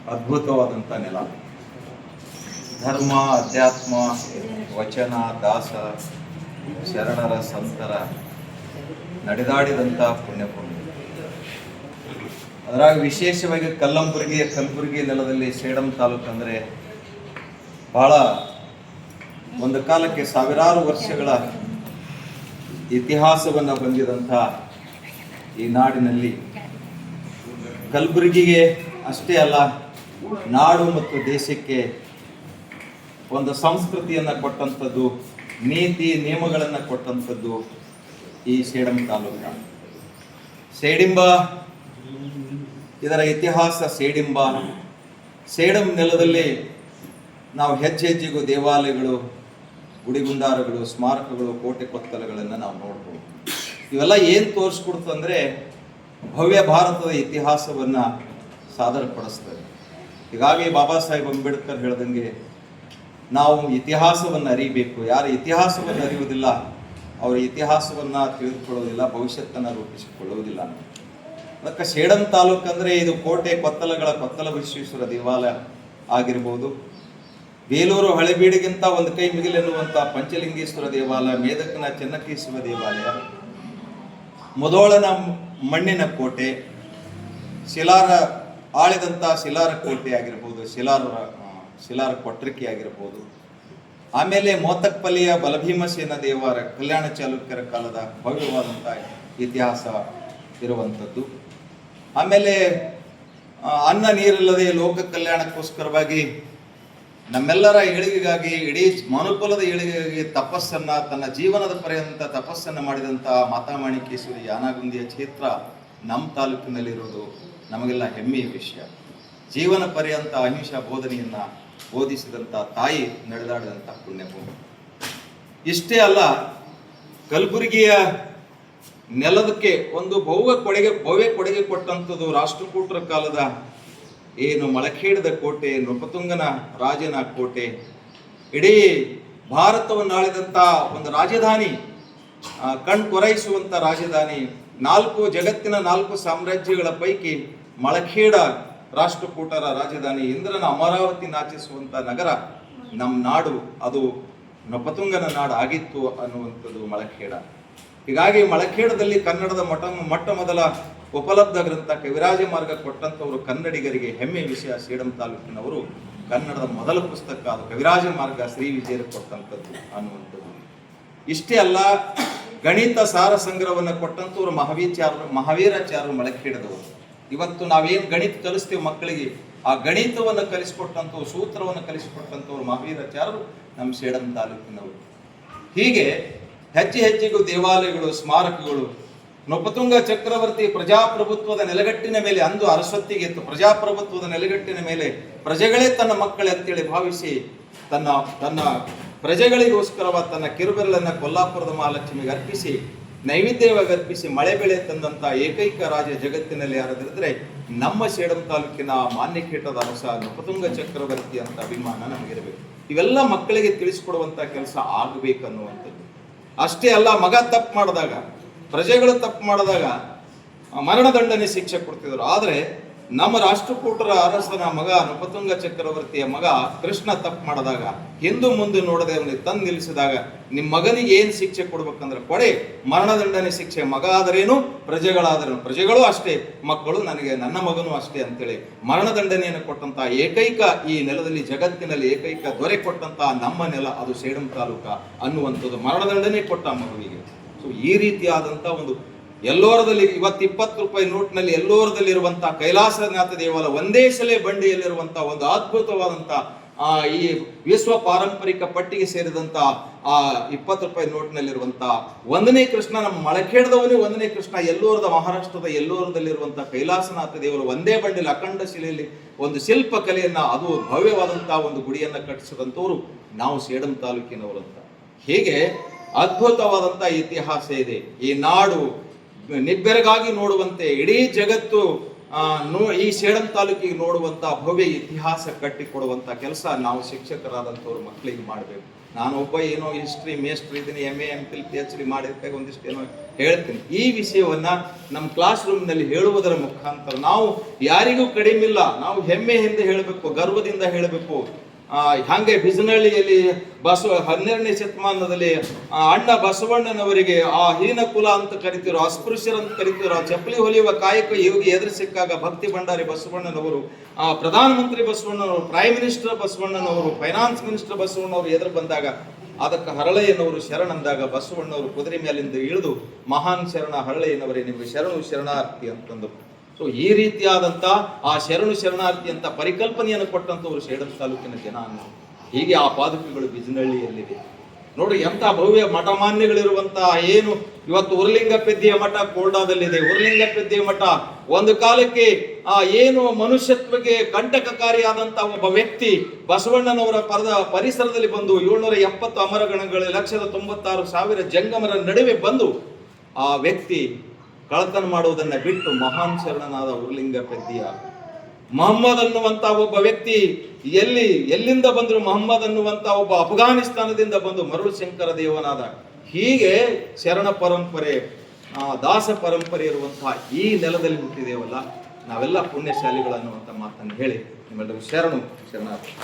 ಅದ್ಭುತವಾದಂಥ ನೆಲ. ಧರ್ಮ, ಅಧ್ಯಾತ್ಮ, ವಚನ, ದಾಸ, ಶರಣರ, ಸಂತರ ನಡೆದಾಡಿದಂಥ ಪುಣ್ಯಭೂಮಿ. ಅದರಾಗ ವಿಶೇಷವಾಗಿ ಕಲಬುರಗಿ ನೆಲದಲ್ಲಿ ಸೇಡಂ ತಾಲೂಕು ಅಂದರೆ ಬಹಳ ಒಂದು ಕಾಲಕ್ಕೆ ಸಾವಿರಾರು ವರ್ಷಗಳ ಇತಿಹಾಸವನ್ನು ಹೊಂದಿದಂಥ ಈ ನಾಡಿನಲ್ಲಿ ಕಲಬುರಗಿಗೆ ಅಷ್ಟೇ ಅಲ್ಲ, ನಾಡು ಮತ್ತು ದೇಶಕ್ಕೆ ಒಂದು ಸಂಸ್ಕೃತಿಯನ್ನು ಕೊಟ್ಟಂಥದ್ದು, ನೀತಿ ನಿಯಮಗಳನ್ನು ಕೊಟ್ಟಂಥದ್ದು ಈ ಸೇಡಂ ತಾಲೂಕು. ಸೇಡಿಂಬ, ಇದರ ಇತಿಹಾಸ ಸೇಡಿಂಬ. ಸೇಡಂ ನೆಲದಲ್ಲಿ ನಾವು ಹೆಜ್ಜೆಗೂ ದೇವಾಲಯಗಳು, ಗುಡಿಗುಂಡಾರಗಳು, ಸ್ಮಾರಕಗಳು, ಕೋಟೆ ಕೊತ್ತಲಗಳನ್ನು ನಾವು ನೋಡ್ಬೋದು. ಇವೆಲ್ಲ ಏನು ತೋರಿಸ್ಕೊಡ್ತಂದ್ರೆ ಭವ್ಯ ಭಾರತದ ಇತಿಹಾಸವನ್ನು ಸಾದರಪಡಿಸ್ತದೆ. ಹೀಗಾಗಿ ಬಾಬಾ ಸಾಹೇಬ್ ಅಂಬೇಡ್ಕರ್ ಹೇಳ್ದಂಗೆ ನಾವು ಇತಿಹಾಸವನ್ನು ಅರಿಬೇಕು. ಯಾರು ಇತಿಹಾಸವನ್ನು ಅರಿಯುವುದಿಲ್ಲ ಅವರ ಇತಿಹಾಸವನ್ನು ತಿಳಿದುಕೊಳ್ಳುವುದಿಲ್ಲ, ಭವಿಷ್ಯತ್ತನ್ನು ರೂಪಿಸಿಕೊಳ್ಳುವುದಿಲ್ಲ. ಅದಕ್ಕೆ ಸೇಡಂ ತಾಲೂಕು ಅಂದರೆ ಇದು ಕೋಟೆ ಕೊತ್ತಲಗಳ ಕೊತ್ತಲ ವಿಶ್ವೇಶ್ವರ ದೇವಾಲಯ ಆಗಿರ್ಬೋದು, ಬೇಲೂರು ಹಳೆಬೀಡಿಗಿಂತ ಒಂದು ಕೈ ಮಿಗಿಲೆನ್ನುವಂಥ ಪಂಚಲಿಂಗೇಶ್ವರ ದೇವಾಲಯ, ಮೇದಕನ ಚೆನ್ನಕೇಶವ ದೇವಾಲಯ, ಮುಧೋಳನ ಮಣ್ಣಿನ ಕೋಟೆ, ಆಳಿದಂಥ ಶಿಲಾರ ಕೋಟೆ ಆಗಿರ್ಬೋದು, ಶಿಲಾರ ಕೊಟ್ರಿಕೆ ಆಗಿರ್ಬೋದು. ಆಮೇಲೆ ಮೋತಕ್ಪಲ್ಲಿಯ ಬಲಭೀಮಸೇನ ದೇವಾರ, ಕಲ್ಯಾಣ ಚಾಲುಕ್ಯರ ಕಾಲದ ಭವ್ಯವಾದಂಥ ಇತಿಹಾಸ ಇರುವಂಥದ್ದು. ಆಮೇಲೆ ಅನ್ನ ನೀರಿಲ್ಲದೆ ಲೋಕ ಕಲ್ಯಾಣಕ್ಕೋಸ್ಕರವಾಗಿ ನಮ್ಮೆಲ್ಲರ ಏಳಿಗೆಗಾಗಿ, ಇಡೀ ಮನುಕುಲದ ಏಳಿಗೆಗಾಗಿ ತಪಸ್ಸನ್ನು, ತನ್ನ ಜೀವನದ ಪರ್ಯಂತ ತಪಸ್ಸನ್ನು ಮಾಡಿದಂಥ ಮಾತಾಮಾಣಿಕೇಶ್ವರಿ ಯಾನಗುಂದಿಯ ಕ್ಷೇತ್ರ ನಮ್ಮ ತಾಲೂಕಿನಲ್ಲಿರುವುದು ನಮಗೆಲ್ಲ ಹೆಮ್ಮೆಯ ವಿಷಯ. ಜೀವನ ಪರ್ಯಂತ ಅಹಿಂಸಾ ಬೋಧನೆಯನ್ನು ಬೋಧಿಸಿದಂಥ ತಾಯಿ ನಡೆದಾಡಿದಂಥ ಪುಣ್ಯಭೂಮಿ. ಇಷ್ಟೇ ಅಲ್ಲ, ಕಲಬುರಗಿಯ ನೆಲದಕ್ಕೆ ಒಂದು ಭವ್ಯ ಕೊಡುಗೆ ಕೊಟ್ಟಂಥದ್ದು ರಾಷ್ಟ್ರಕೂಟರ ಕಾಲದ ಏನು ಮಳಖೇಡದ ಕೋಟೆ, ನೃಪತುಂಗನ ರಾಜನ ಕೋಟೆ. ಇಡೀ ಭಾರತವನ್ನು ಆಳಿದಂಥ ಒಂದು ರಾಜಧಾನಿ, ಕಣ್ಕೊರೈಸುವಂಥ ರಾಜಧಾನಿ. ಜಗತ್ತಿನ 4 ಸಾಮ್ರಾಜ್ಯಗಳ ಪೈಕಿ ಮಳಖೇಡ ರಾಷ್ಟ್ರಕೂಟರ ರಾಜಧಾನಿ, ಇಂದ್ರನ ಅಮರಾವತಿ ನಾಚಿಸುವಂಥ ನಗರ ನಮ್ಮ ನಾಡು, ಅದು ನೃಪತುಂಗನ ನಾಡು ಆಗಿತ್ತು ಅನ್ನುವಂಥದ್ದು ಮಳಖೇಡ. ಹೀಗಾಗಿ ಮಳಖೇಡದಲ್ಲಿ ಕನ್ನಡದ ಮೊಟ್ಟ ಮೊದಲ ಉಪಲಬ್ಧ ಗ್ರಂಥ ಕವಿರಾಜ ಮಾರ್ಗ ಕೊಟ್ಟಂಥವರು ಕನ್ನಡಿಗರಿಗೆ ಹೆಮ್ಮೆಯ ವಿಷಯ. ಸೇಡಂ ತಾಲೂಕಿನವರು ಕನ್ನಡದ ಮೊದಲ ಪುಸ್ತಕ ಅದು ಕವಿರಾಜ ಮಾರ್ಗ ಶ್ರೀ ವಿಜಯರು ಕೊಟ್ಟಂಥದ್ದು ಅನ್ನುವಂಥದ್ದು. ಇಷ್ಟೇ ಅಲ್ಲ, ಗಣಿತ ಸಾರ ಸಂಗ್ರಹವನ್ನು ಕೊಟ್ಟಂಥವ್ರು ಮಹಾವೀರಾಚಾರ್ಯರು ಮಳಖೇಡದವರು. ಇವತ್ತು ನಾವೇನು ಗಣಿತ ಕಲಿಸ್ತೀವಿ ಮಕ್ಕಳಿಗೆ, ಆ ಗಣಿತವನ್ನು ಕಲಿಸಿಕೊಟ್ಟಂಥವ್ರು, ಸೂತ್ರವನ್ನು ಕಲಿಸಿಕೊಟ್ಟಂಥವ್ರು ಮಹಾವೀರಾಚಾರ್ಯರು ನಮ್ಮ ಸೇಡಂ ತಾಲೂಕಿನವರು. ಹೀಗೆ ಹೆಜ್ಜೆಗೂ ದೇವಾಲಯಗಳು, ಸ್ಮಾರಕಗಳು. ನೃಪತುಂಗ ಚಕ್ರವರ್ತಿ ಪ್ರಜಾಪ್ರಭುತ್ವದ ನೆಲೆಗಟ್ಟಿನ ಮೇಲೆ, ಅಂದು ಅರಸೊತ್ತಿಗೆ ಇತ್ತು, ಪ್ರಜಾಪ್ರಭುತ್ವದ ನೆಲೆಗಟ್ಟಿನ ಮೇಲೆ ಪ್ರಜೆಗಳೇ ತನ್ನ ಮಕ್ಕಳೇ ಅಂತೇಳಿ ಭಾವಿಸಿ ತನ್ನ ಪ್ರಜೆಗಳಿಗೋಸ್ಕರವ ತನ್ನ ಕಿರುಬೆರಳನ್ನು ಕೊಲ್ಲಾಪುರದ ಮಹಾಲಕ್ಷ್ಮಿಗೆ ಅರ್ಪಿಸಿ, ನೈವೇದ್ಯವಾಗಿ ಅರ್ಪಿಸಿ ಮಳೆ ಬೆಳೆ ತಂದಂಥ ಏಕೈಕ ರಾಜ ಜಗತ್ತಿನಲ್ಲಿ ಯಾರಾದಿದ್ರೆ ನಮ್ಮ ಸೇಡಂ ತಾಲೂಕಿನ ಮಾನ್ಯಕೇಟದ ಅರಸ ನೃಪತುಂಗ ಚಕ್ರವರ್ತಿ ಅಂತ ಅಭಿಮಾನ ನಮಗಿರಬೇಕು. ಇವೆಲ್ಲ ಮಕ್ಕಳಿಗೆ ತಿಳಿಸ್ಕೊಡುವಂಥ ಕೆಲಸ ಆಗಬೇಕನ್ನುವಂಥದ್ದು. ಅಷ್ಟೇ ಅಲ್ಲ, ಮಗ ತಪ್ಪು ಮಾಡಿದಾಗ, ಪ್ರಜೆಗಳು ತಪ್ಪು ಮಾಡಿದಾಗ ಮರಣದಂಡನೆ ಶಿಕ್ಷೆ ಕೊಡ್ತಿದ್ರು. ಆದರೆ ನಮ್ಮ ರಾಷ್ಟ್ರಕೂಟರ ಅರಸನ ಮಗ ನೃಪತುಂಗ ಚಕ್ರವರ್ತಿಯ ಮಗ ಕೃಷ್ಣ ತಪ್ಪು ಮಾಡಿದಾಗ ಹಿಂದು ಮುಂದೆ ನೋಡದೆ ಅವನಿಗೆ ತಂದು ನಿಲ್ಲಿಸಿದಾಗ, ನಿಮ್ಮ ಮಗನಿಗೆ ಏನು ಶಿಕ್ಷೆ ಕೊಡ್ಬೇಕಂದ್ರೆ ಕೊಡೆ, ಮರಣದಂಡನೆ ಶಿಕ್ಷೆ. ಮಗ ಆದರೇನು, ಪ್ರಜೆಗಳಾದರೇನು, ಪ್ರಜೆಗಳು ಅಷ್ಟೇ, ಮಕ್ಕಳು ನನ್ನ ಮಗನೂ ಅಷ್ಟೇ ಅಂತೇಳಿ ಮರಣದಂಡನೆಯನ್ನು ಕೊಟ್ಟಂತ ಏಕೈಕ, ಈ ನೆಲದಲ್ಲಿ ಜಗತ್ತಿನಲ್ಲಿ ಏಕೈಕ ದೊರೆ ಕೊಟ್ಟಂತ ನಮ್ಮ ನೆಲ ಅದು ಸೇಡಂ ತಾಲೂಕ ಅನ್ನುವಂಥದ್ದು. ಮರಣದಂಡನೆ ಕೊಟ್ಟ ಮಗುವಿಗೆ. ಸೊ ಈ ರೀತಿಯಾದಂಥ ಒಂದು ಎಲ್ಲೋರದಲ್ಲಿ ಇವತ್ತು 20 ರೂಪಾಯಿ ನೋಟ್ನಲ್ಲಿ ಎಲ್ಲೋರದಲ್ಲಿರುವಂಥ ಕೈಲಾಸನಾಥ ದೇವಾಲಯ, ಒಂದೇ ಸಲ ಬಂಡಿಯಲ್ಲಿರುವಂಥ ಒಂದು ಅದ್ಭುತವಾದಂಥ ಈ ವಿಶ್ವ ಪಾರಂಪರಿಕ ಪಟ್ಟಿಗೆ ಸೇರಿದಂಥ ಆ 20 ರೂಪಾಯಿ ನೋಟ್ನಲ್ಲಿರುವಂಥ 1ನೇ ಕೃಷ್ಣ, ನಮ್ಮ ಮಳಖೇಡದವನೇ 1ನೇ ಕೃಷ್ಣ, ಎಲ್ಲೋರದ ಮಹಾರಾಷ್ಟ್ರದ ಎಲ್ಲೋರದಲ್ಲಿರುವಂಥ ಕೈಲಾಸನಾಥ ದೇವರು ಒಂದೇ ಬಂಡಿಯಲ್ಲಿ ಅಖಂಡ ಶಿಲೆಯಲ್ಲಿ ಒಂದು ಶಿಲ್ಪ ಕಲೆಯನ್ನ, ಅದು ಭವ್ಯವಾದಂಥ ಒಂದು ಗುಡಿಯನ್ನು ಕಟ್ಟಿಸಿದಂಥವ್ರು ನಾವು ಸೇಡಂ ತಾಲೂಕಿನವರಂತ. ಹೀಗೆ ಅದ್ಭುತವಾದಂಥ ಇತಿಹಾಸ ಇದೆ. ಈ ನಾಡು ನಿಬ್ಬೆರಗಾಗಿ ನೋಡುವಂತೆ, ಇಡೀ ಜಗತ್ತು ಈ ಸೇಡಂ ತಾಲೂಕಿಗೆ ನೋಡುವಂಥ ಭವ್ಯ ಇತಿಹಾಸ ಕಟ್ಟಿಕೊಡುವಂಥ ಕೆಲಸ ನಾವು ಶಿಕ್ಷಕರಾದಂಥವ್ರು ಮಕ್ಕಳಿಗೆ ಮಾಡಬೇಕು. ನಾನೊಬ್ಬ ಏನೋ ಹಿಸ್ಟ್ರಿ ಮೇಸ್ಟ್ರಿ ಇದ್ದೀನಿ, MA MPhil PhD ಮಾಡಿರ್ಬೇಕು, ಒಂದಿಷ್ಟು ಏನೋ ಹೇಳ್ತೀನಿ. ಈ ವಿಷಯವನ್ನ ನಮ್ಮ ಕ್ಲಾಸ್ ರೂಮ್ನಲ್ಲಿ ಹೇಳುವುದರ ಮುಖಾಂತರ ನಾವು ಯಾರಿಗೂ ಕಡಿಮಿಲ್ಲ, ನಾವು ಹೆಮ್ಮೆಯಿಂದ ಹೇಳಬೇಕು, ಗರ್ವದಿಂದ ಹೇಳಬೇಕು. ಹಾಗೆ ಬಿಜನಹಳ್ಳಿಯಲ್ಲಿ 12ನೇ ಶತಮಾನದಲ್ಲಿ ಅಣ್ಣ ಬಸವಣ್ಣನವರಿಗೆ ಆ ಹೀನ ಕುಲ ಅಂತ ಕರಿತಿರೋ, ಅಸ್ಪೃಶ್ಯರಂತ ಕರಿತಿರೋ, ಚಪ್ಪಲಿ ಹೊಲಿಯುವ ಕಾಯಕ ಯೋಗಿ ಎದುರು ಸಿಕ್ಕಾಗ ಭಕ್ತಿ ಭಂಡಾರಿ ಬಸವಣ್ಣನವರು, ಪ್ರಧಾನಮಂತ್ರಿ ಬಸವಣ್ಣನವರು, ಪ್ರೈಮ್ ಮಿನಿಸ್ಟರ್ ಬಸವಣ್ಣನವರು, ಫೈನಾನ್ಸ್ ಮಿನಿಸ್ಟರ್ ಬಸವಣ್ಣನವರು ಎದುರು ಬಂದಾಗ ಅದಕ್ಕೆ ಹರಳಯ್ಯನವರು ಶರಣಂದಾಗ ಬಸವಣ್ಣವರು ಕುದುರೆ ಮೇಲಿಂದ ಇಳಿದು ಮಹಾನ್ ಶರಣ ಹರಳಯ್ಯನವರೇ ನಿಮಗೆ ಶರಣು ಶರಣಾರ್ಥಿ ಅಂತಂದು. ಸೊ ಈ ರೀತಿಯಾದಂಥ ಆ ಶರಣಾರ್ಥಿ ಅಂತ ಪರಿಕಲ್ಪನೆಯನ್ನು ಕೊಟ್ಟಂಥವ್ರು ಸೇಡಂ ತಾಲೂಕಿನ ಜನ ಅನ್ನೋ. ಹೀಗೆ ಆ ಪಾದುಕೆಗಳು ಬಿಜನಹಳ್ಳಿಯಲ್ಲಿದೆ ನೋಡ್ರಿ. ಎಂಥ ಭವ್ಯ ಮಠಮಾನ್ಯಗಳಿರುವಂತಹ, ಏನು ಇವತ್ತು ಉರ್ಲಿಂಗಪೆದ್ದಿಯ ಮಠ ಕೋಲ್ಡಾದಲ್ಲಿದೆ. ಉರ್ಲಿಂಗಪೆದ್ದಿಯ ಮಠ ಒಂದು ಕಾಲಕ್ಕೆ ಏನು ಮನುಷ್ಯತ್ವಕ್ಕೆ ಕಂಟಕಕಾರಿಯಾದಂಥ ಒಬ್ಬ ವ್ಯಕ್ತಿ ಬಸವಣ್ಣನವರ ಪರಿಸರದಲ್ಲಿ ಬಂದು 770 ಅಮರಗಣಗಳು, 1,96,000 ಜಂಗಮರ ನಡುವೆ ಬಂದು ಆ ವ್ಯಕ್ತಿ ಕಳತನ ಮಾಡುವುದನ್ನ ಬಿಟ್ಟು ಮಹಾನ್ ಶರಣನಾದ ಉರ್ಲಿಂಗಪೆದ್ದಿಯ ಮೊಹಮ್ಮದ್ ಅನ್ನುವಂತ ಒಬ್ಬ ವ್ಯಕ್ತಿ ಎಲ್ಲಿಂದ ಬಂದ್ರು, ಮೊಹಮ್ಮದ್ ಅನ್ನುವಂತ ಒಬ್ಬ ಅಫ್ಘಾನಿಸ್ತಾನದಿಂದ ಬಂದು ಮರುಳು ಶಂಕರ ದೇವನಾದ. ಹೀಗೆ ಶರಣ ಪರಂಪರೆ, ದಾಸ ಪರಂಪರೆ ಇರುವಂತಹ ಈ ನೆಲದಲ್ಲಿ ಹುಟ್ಟಿದೇವಲ್ಲ, ನಾವೆಲ್ಲ ಪುಣ್ಯಶಾಲಿಗಳು ಅನ್ನುವಂಥ ಮಾತನ್ನು ಹೇಳಿ ನಿಮ್ಮೆಲ್ಲರಿಗೂ ಶರಣಾರ್ಥಿ.